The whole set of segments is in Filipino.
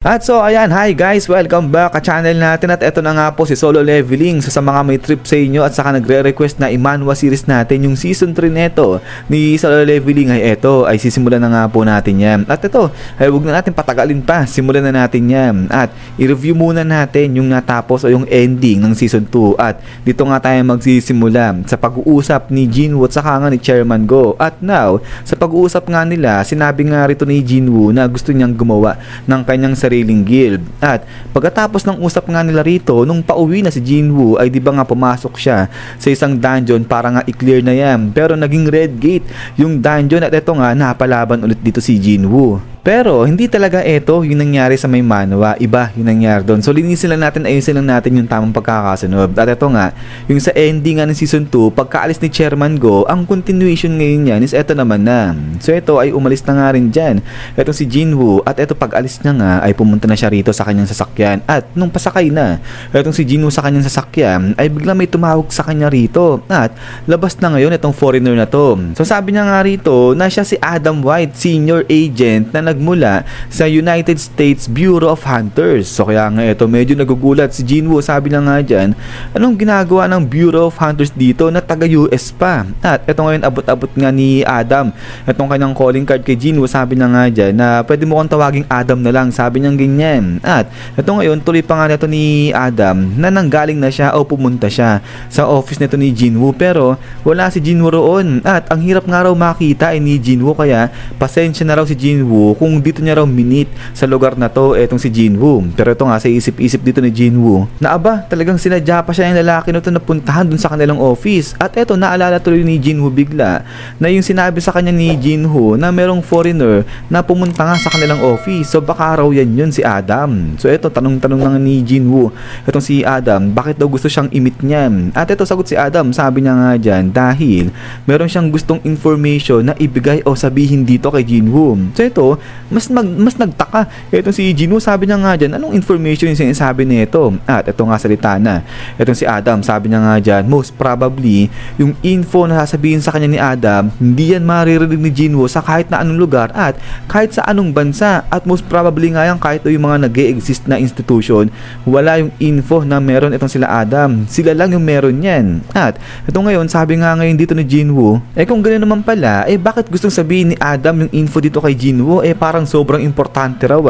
At so ayan, hi guys, welcome back sa channel natin at eto na nga po si Solo Leveling. So sa mga may trip sa inyo at saka nagre-request na i-manhwa series natin yung season 3 neto ni Solo Leveling ay eto ay sisimulan na nga po natin yan. At ito ay huwag na natin patagalin pa, simulan na natin yan at i-review muna natin yung natapos o yung ending ng season 2. At dito nga tayo magsisimula sa pag-uusap ni Jinwoo at saka nga ni Chairman Go. At now, sa pag-uusap nga nila, sinabi nga rito ni Jinwoo na gusto niyang gumawa ng kanyang sariling guild. At pagkatapos ng usap nga nila rito, nung pauwi na si Jinwoo ay di ba nga pumasok siya sa isang dungeon para nga i-clear na yan. Pero naging red gate yung dungeon at eto nga napalaban ulit dito si Jinwoo. Pero hindi talaga ito yung nangyari sa may manhwa, iba yung nangyari doon. So linisin lang natin, ayusin lang natin yung tamang pagkakasunod. At ito nga, yung sa ending nga ng season 2, pagkaalis ni Chairman Go, ang continuation ngayon yan is ito naman na. So ito ay umalis na nga rin dyan. Ito si Jinwoo at ito pag alis niya nga ay pumunta na siya rito sa kanyang sasakyan. At nung pasakay na, itong si Jinwoo sa kanyang sasakyan ay bigla may tumawag sa kanya rito. At labas na ngayon itong foreigner na to. So sabi niya nga rito na siya si Adam White, senior agent na nagmula sa United States Bureau of Hunters. So kaya nga ito medyo nagugulat si Jinwoo. Sabi niya nga dyan, anong ginagawa ng Bureau of Hunters dito na taga US pa? At ito ngayon abot-abot nga ni Adam itong kanyang calling card kay Jinwoo. Sabi niya nga dyan na pwede mo kong tawaging Adam na lang. Sabi niya ganyan. At ito ngayon tuloy pa nga nito ni Adam na nanggaling na siya o pumunta siya sa office nito ni Jinwoo. Pero wala si Jinwoo roon. At ang hirap nga raw makita ni Jinwoo, kaya pasensya na raw si Jinwoo kung dito niya raw minute sa lugar na to etong si Jinwoo. Pero ito nga sa isip-isip dito ni Jinwoo na aba talagang sinadya pa siya yung lalaki na to na puntahan dun sa kanilang office. At eto naalala tuloy ni Jinwoo bigla na yung sinabi sa kanya ni Jinwoo na merong foreigner na pumunta nga sa kanilang office. So baka raw yan yun si Adam. So eto tanong-tanong lang ni Jinwoo etong si Adam bakit daw gusto siyang imit niya. At eto sagot si Adam, sabi niya nga dyan dahil meron siyang gustong information na ibigay o sabihin dito kay Jinwoo. So ito mas nagtaka itong si Jinwoo. Sabi niya nga dyan anong information yung sinasabi nito. At ito nga salita na itong si Adam, sabi niya nga dyan most probably yung info na sasabihin sa kanya ni Adam hindi yan maririnig ni Jinwoo sa kahit na anong lugar at kahit sa anong bansa. At most probably nga yan kahit yung mga nag-e-exist na institution wala yung info na meron itong sila Adam, sila lang yung meron yan. At ito ngayon sabi nga ngayon dito ni Jinwoo kung gano'n naman pala bakit gustong sabihin ni Adam yung info dito kay Jinwoo parang sobrang importante raw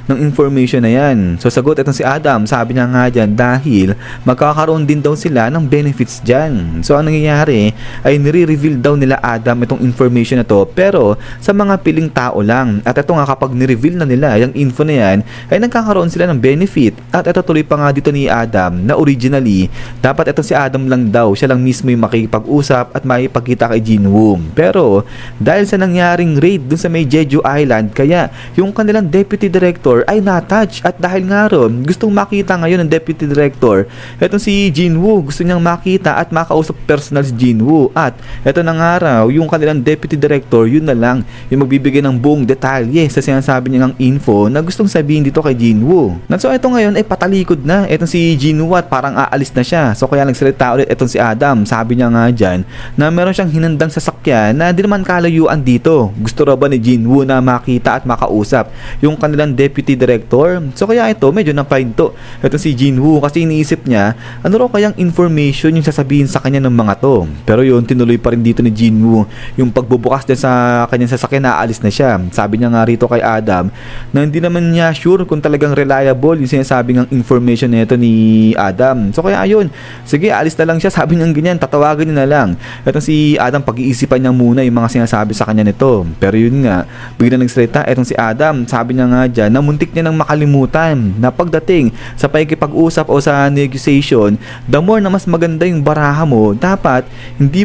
ng information na yan. So sagot itong si Adam, sabi niya nga dyan dahil magkakaroon din daw sila ng benefits dyan. So ang nangyayari ay nire-reveal daw nila Adam itong information na to pero sa mga piling tao lang. At ito nga kapag ni-reveal na nila yung info na yan ay nagkakaroon sila ng benefit. At ito tuloy pa nga dito ni Adam na originally dapat ito si Adam lang daw, siya lang mismo yung makikipag-usap at makipagkita kay Jinwoo. Pero dahil sa nangyaring raid dun sa may Jeju Island kaya yung kanilang deputy director ay na-touch. At dahil nga ron gustong makita ngayon ng deputy director etong si Jinwoo, gusto niyang makita at makausap personal si Jinwoo. At eto na nga raw yung kanilang deputy director yun na lang yung magbibigay ng buong detalye sa sinasabi niyang info na gustong sabihin dito kay Jinwoo. So eto ngayon ay patalikod na etong si Jinwoo at parang aalis na siya. So kaya nagsalita ulit etong si Adam, sabi niya nga dyan na meron siyang hinandang sasakyan na di naman kalayuan dito. Gusto raw ba ni Jinwoo na makita at makausap yung kanilang deputy director? So kaya ito medyo napahinto ito si Jinwoo kasi iniisip niya ano raw kayang information yung sasabihin sa kanya ng mga to. Pero yun tinuloy pa rin dito ni Jinwoo yung pagbubukas din sa kanyang sasakyan na aalis na siya. Sabi niya nga rito kay Adam na hindi naman niya sure kung talagang reliable yung sinasabi ng information nito ni Adam. So kaya ayun, sige aalis na lang siya. Sabi niya ganyan, tatawagan niya na lang ito si Adam, pag-iisipan niya muna yung mga sinasabi sa kanya nito. Pero yun nga bigla nagsalita etong si Adam, sabi niya nga dyan na muntik niya nang makalimutan na pagdating sa pakikipag-usap o sa negotiation, the more na mas maganda yung baraha mo, dapat hindi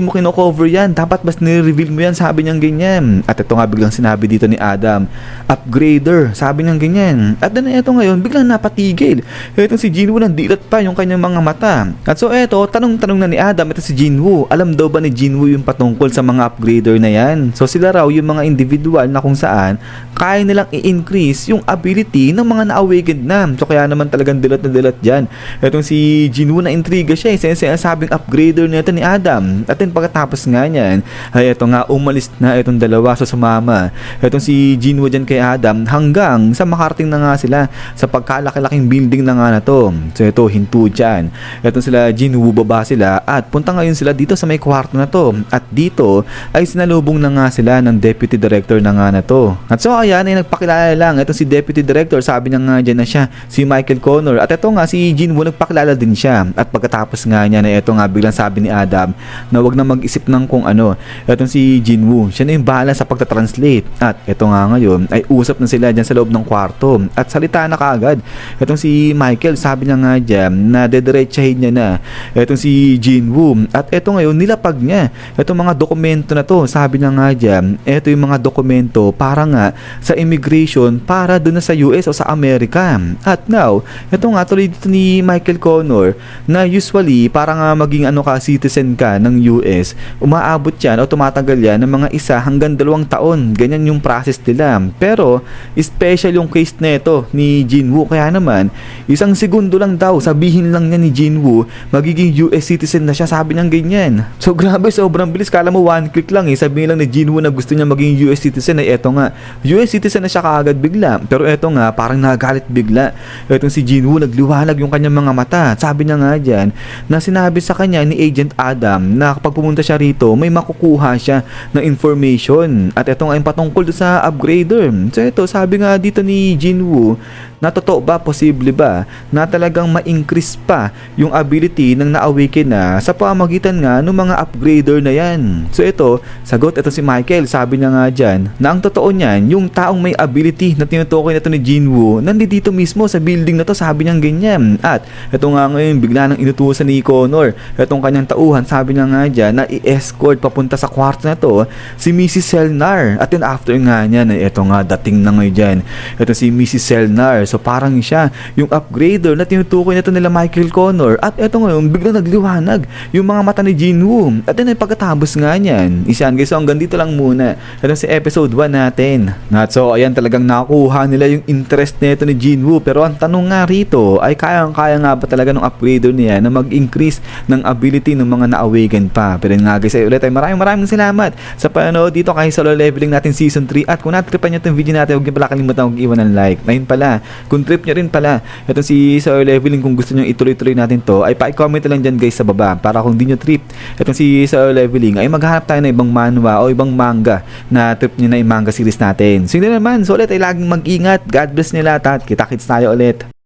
mo kino-cover yan, dapat mas nire-reveal mo yan. Sabi niya ganyan. At ito nga biglang sinabi dito ni Adam, upgrader, sabi niya ganyan. At then ito ngayon biglang napatigil etong si Jinwoo, nandilat pa yung kanyang mga mata. At so eto tanong-tanong na ni Adam ito si Jinwoo, alam daw ba ni Jinwoo yung patungkol sa mga upgrader na yan? So sila raw yung mga individual na kung saan saan kaya nilang i-increase yung ability ng mga na-awakened na. So kaya naman talagang dilat na dilat dyan. Itong si Jinwoo na intriga siya, sinasabing upgrader nito ni Adam. At then pagkatapos nga niyan, ay ito nga umalis na itong dalawa sa sumama. Itong si Jinwoo dyan kay Adam hanggang sa makarating na nga sila sa pagkalaki-laking building na nga na to. So ito, hinto dyan. Itong sila Jinwoo, baba sila at punta ngayon sila dito sa may kwarto na to. At dito ay sinalubong na nga sila ng deputy director na nga na to. At so ayan ay nagpakilala lang. Itong si deputy director, sabi niya nga dyan na siya si Michael Connor. At ito nga si Jinwoo nagpakilala din siya. At pagkatapos nga niya na ito nga biglang sabi ni Adam na wag na mag-isip ng kung ano. Itong si Jinwoo, siya na yung bahala sa pagta-translate. At ito nga ngayon ay usap na sila dyan sa loob ng kwarto. At salita na kaagad. Itong si Michael, sabi niya nga dyan na dediretsahin niya na itong si Jinwoo. At ito ngayon nilapag niya itong mga dokumento na to. Sabi niya nga dyan, ito yung mga dokumento para nga sa immigration para doon na sa US o sa Amerika. At now, ito nga tuloy dito ni Michael Connor na usually para nga maging ano ka, citizen ka ng US, umaabot yan o tumatagal yan ng mga 1 hanggang 2 taon. Ganyan yung process nila. Pero special yung case nito ni Jinwoo, kaya naman 1 segundo lang daw, sabihin lang niya ni Jinwoo magiging US citizen na siya, sabi niya ganyan. So grabe, sobrang bilis. Kala mo 1 click lang sabihin lang ni Jinwoo na gusto niya maging US citizen ay eto nga, US citizen na siya kaagad bigla. Pero eto nga, parang nagalit bigla. Etong si Jinwoo, nagliwanag yung kanyang mga mata. Sabi niya nga dyan na sinabi sa kanya ni Agent Adam na kapag pumunta siya rito, may makukuha siya ng information. At eto nga yung patungkol sa upgrader. So eto, sabi nga dito ni Jinwoo, na totoo ba, posible ba na talagang ma-increase pa yung ability ng na-awaken na sa pamagitan nga ng mga upgrader na yan. So ito, sagot ito si Michael, sabi niya nga dyan na ang totoo niyan, yung taong may ability na tinutukoy na ito ni Jinwoo, nandito mismo sa building na to, sabi niya ganyan. At ito nga ngayon, bigla nang inutusan ni Connor itong kanyang tauhan, sabi niya nga dyan na i-escort papunta sa kwarto na to si Mrs. Selnar. At then after nga niya na ito nga dating na ngayon dyan, ito si Mrs. Selnar. So parang siya yung upgrader na tinutukoy nito nila Michael Connor. At eto ngayon biglang nagliwanag yung mga mata ni Jinwoo. At then pagkatapos nga niyan, isyan guys, so hanggang dito lang muna ito si episode 1 natin. At so ayan, talagang nakuha nila yung interest nito ni Jinwoo. Pero ang tanong nga rito ay kaya nga ba talaga ng upgrader niya na mag-increase ng ability ng mga na-awaken pa. Pero nga guys, ay ulit ay maraming salamat sa panonood dito kay Solo Leveling natin Season 3. At kung natripan nyo itong video natin, huwag nyo pala kalimutan mag-iwan ng like. Ayun pala, kung trip nyo rin pala itong si Solo Leveling, kung gusto nyo ituloy-tuloy natin to, ay pa-comment lang dyan guys sa baba, para kung di nyo trip itong si Solo Leveling, ay maghanap tayo ng ibang manhwa o ibang manga na trip nyo na yung manga series natin. So yun naman, so ulit ay laging mag-ingat. God bless nila at kita-kits tayo ulit.